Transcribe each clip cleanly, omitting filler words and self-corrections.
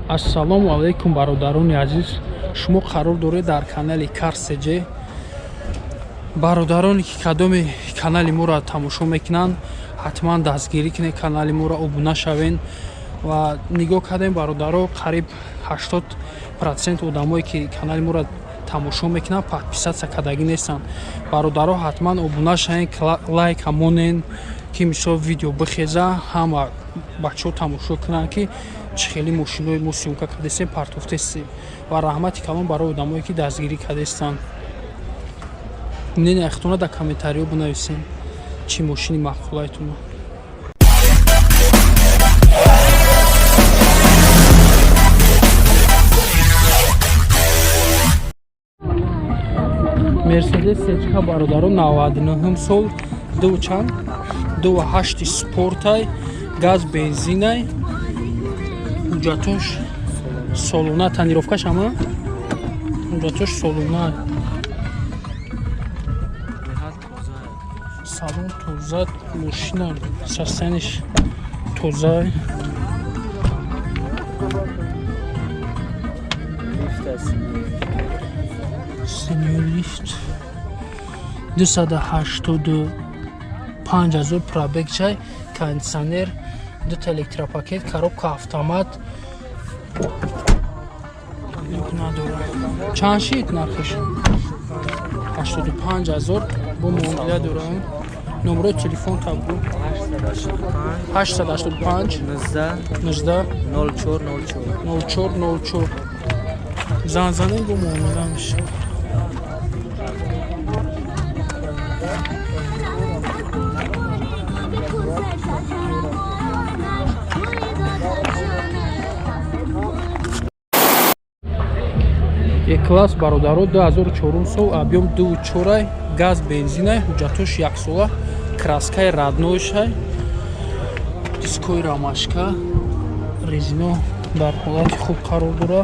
Ассалому алайкум бародарони азиз. Шумо қарор доред дар канали Car.cj. Бародароне ки кадоми канали моро тамошо мекунанд, ҳатман дастгирӣ кунед, канали моро обуна шавен ва нигоҳ кардем бародаро қариб 80% одамое ки канали моро тамошо мекунанд подписатсия кардагӣ нестанд. Бародаро ҳатман обуна шавен, лайк ҳамонен ки мисол видео бихеза, ҳама бачаҳо тамошо кунанд ки чӣ хеле мошинои мо сёмка кардестем, партофтестем ва раҳмати калон барои одамое ки дастгирӣ кардестанд. Не ахтона дар комментариҳо бинависем чӣ мошини мақулаетуно. Мерседес сечка бародаро 99 сол, 2.8 спортай, газ бензинай, ҳуҷҷатош солона, тонировкаш ҳама ҳуҷҷатош солона. Салон тоза, мошина состояниш тоза. Сеньор лифт 285 000 пробег чай, кондиционер, 2 электропакет, коробка автомат. Чанд шид нархиш? 85 000 бо муомила дорам. Номерои телефон табу 885 19 0404 зан занем бо муомила меша. Класс бародаро 2004 сол, объем 2.4, газ бензинай, ҳуҷҷатош 1 сола, краскаи раднойшай, дискои рамашка, резино дар ҳолати хуб қарор дора.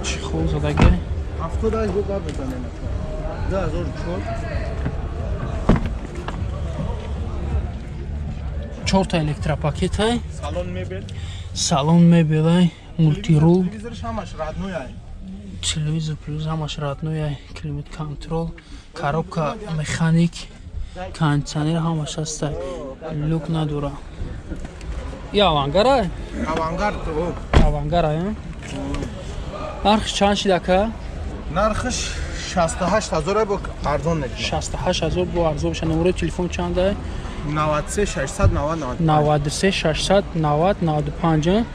Чихол задаги 4 электропакетай, салон мебелай, мультирул, телевизор плюс ҳамаш радной, климат контрол, коробка механик, кондиционер ҳамаш ҳастай, люк надора. И авангарай? Авангарай. Нархиш чанд шид ака? Нархиш 68 000 бо арзон мекунад. 68 000 бо арзон мешавад. Номерои телефон чандай? 93 600 90 93 600 90 95.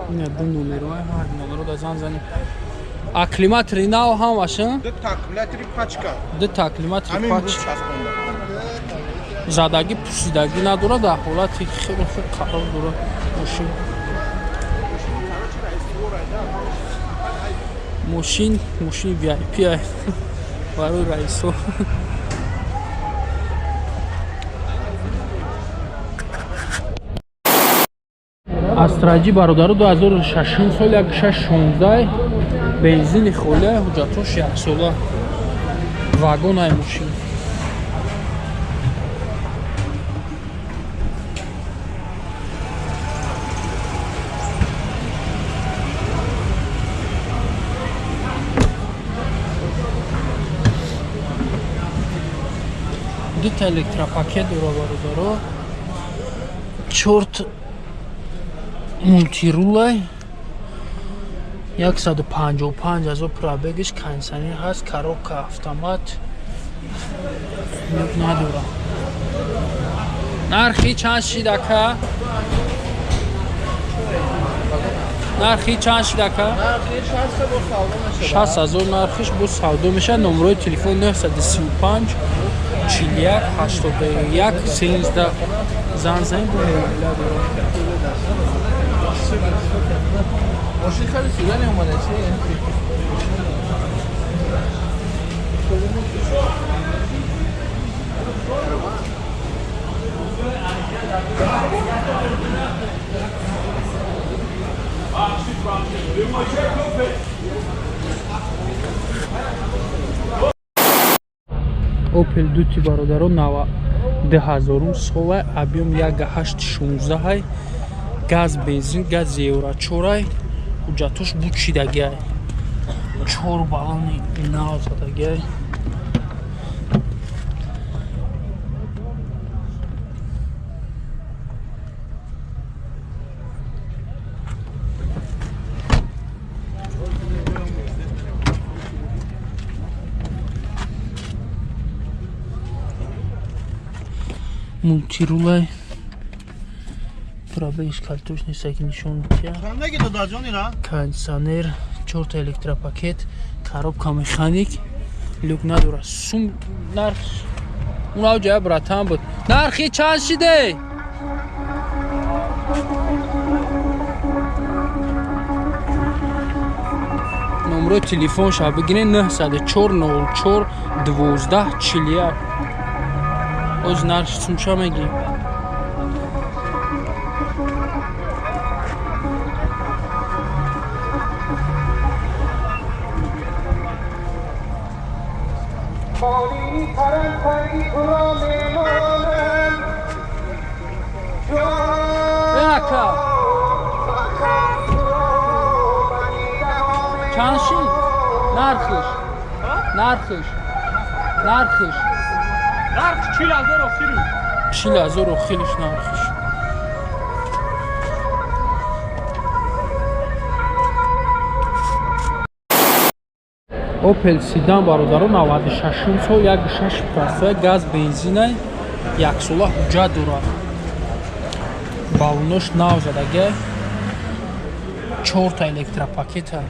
Не, бу номерои ҳар номеро да зан зани. А климатри нав ҳамаша? климатри пачка. Климатри пачка. Задаги пусидаги надора, дар ҳолати хеле хуб қарор дора мошин. Мошини VIP ай барои раисо. Астраҷи бародаро 2006 сол, 16 бензини холия, ҳуҷҷатош 1 сола, вагонай мошин. Дута электропакет дора бародаро, 4 мультирулай, 155 000 пробегиш, кондиционер ҳаст, коробка автомат, люк надора. Нархи чанд шид ака? Нархи чанд шид ака? 60 000 нархиш бо савдо мешавад. Номерои телефон 935 41 81 13 зан занед бо муомила дорам. Мошин хеле суда неомада чи? Opel дути бародаро 90,000 сола объем 1,816 газ бензин газ Euro 4 ҳуҷҷатош бучидагай 4 баллони нав задагай мультирулай пробеж картошный нишон Нагида даҷонира? кондиционер 4 электропакет коробка механик люк надора сум нарх унав ҷая братан буд нархи чанд шиде номерои телефонша бигирен 904 04 12 41 оз нархи сумша мегӣ چند شید؟ نرخش نرخ 40,000 آخری 40,000 آخرش نرخش Opel Sedan бародаро 96 сол 1.6 газ бензинай 1 сола ҳуҷҷат дорад баллонош нав задагай 4 та электропакета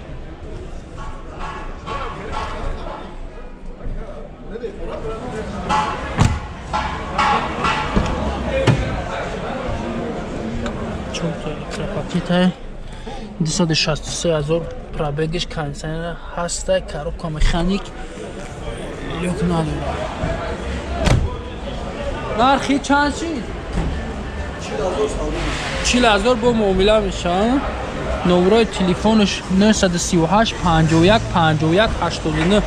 пакета 263,000 пробегиш кондиционер ҳаста коробка механик люк надора нархи чанд шид 40,000 бо муомила мешавад номерои телефонаш 938 51 51 89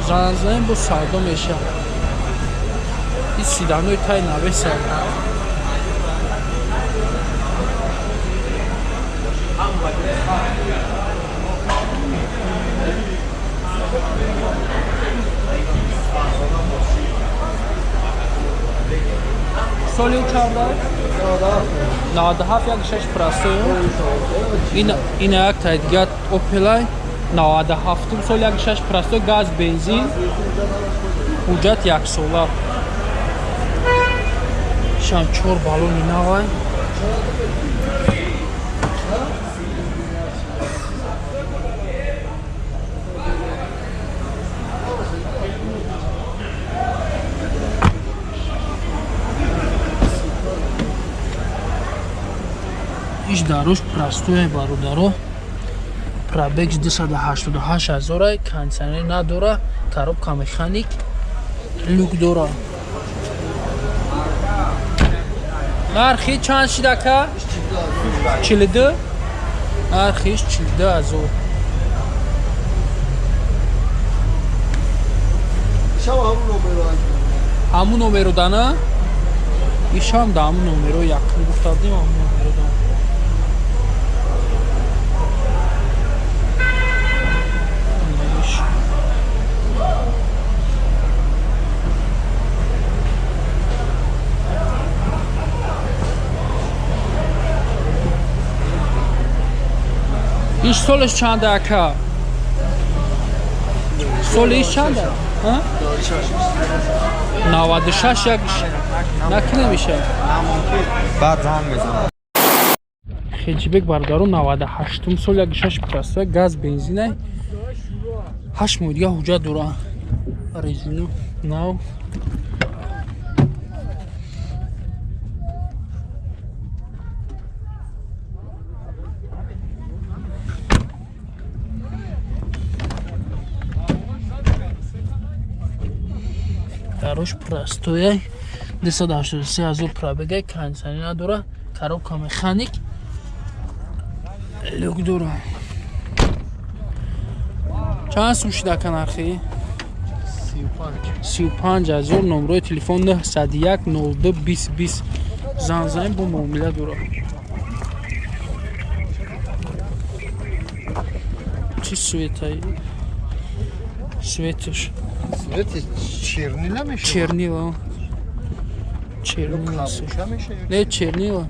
занг занем бо савдо мешавад ин сиданои тай навеса соли чанда 97 1.6 простой ин як тайдигат Opel 97 соли 1.6 простой газ бензин ҳуҷҷат 1 сола шан 4 баллони навай иш дарош простое бародаро пробег 288,000 кондиционер надора коробка механик люк дора нархи чанд шидака 42 нархиш 42,000 ҳамун номеро дана ишам да ҳамун номеро якин гуфтадим ҳамун номеро дана иш солиш чанда ака соли иш чанда 96 як накӣ намешавад баъд занг мезанад хелчибек бародаро 98 сол 1.6 простой газ бензинай 8 моҳ дига ҳуҷҷат дора резину нав дарош простояй 283,000 пробегай кондиционер надора коробка механик люк дорам. Чанд сум шидака нархи? 35,000 номерои телефон 901 02 20 20 зан занем бо муомила дорам. Чи светаи? Светош. Свет чернила меше? Чернила. Чернила. Кабуша меше? Не, чернила.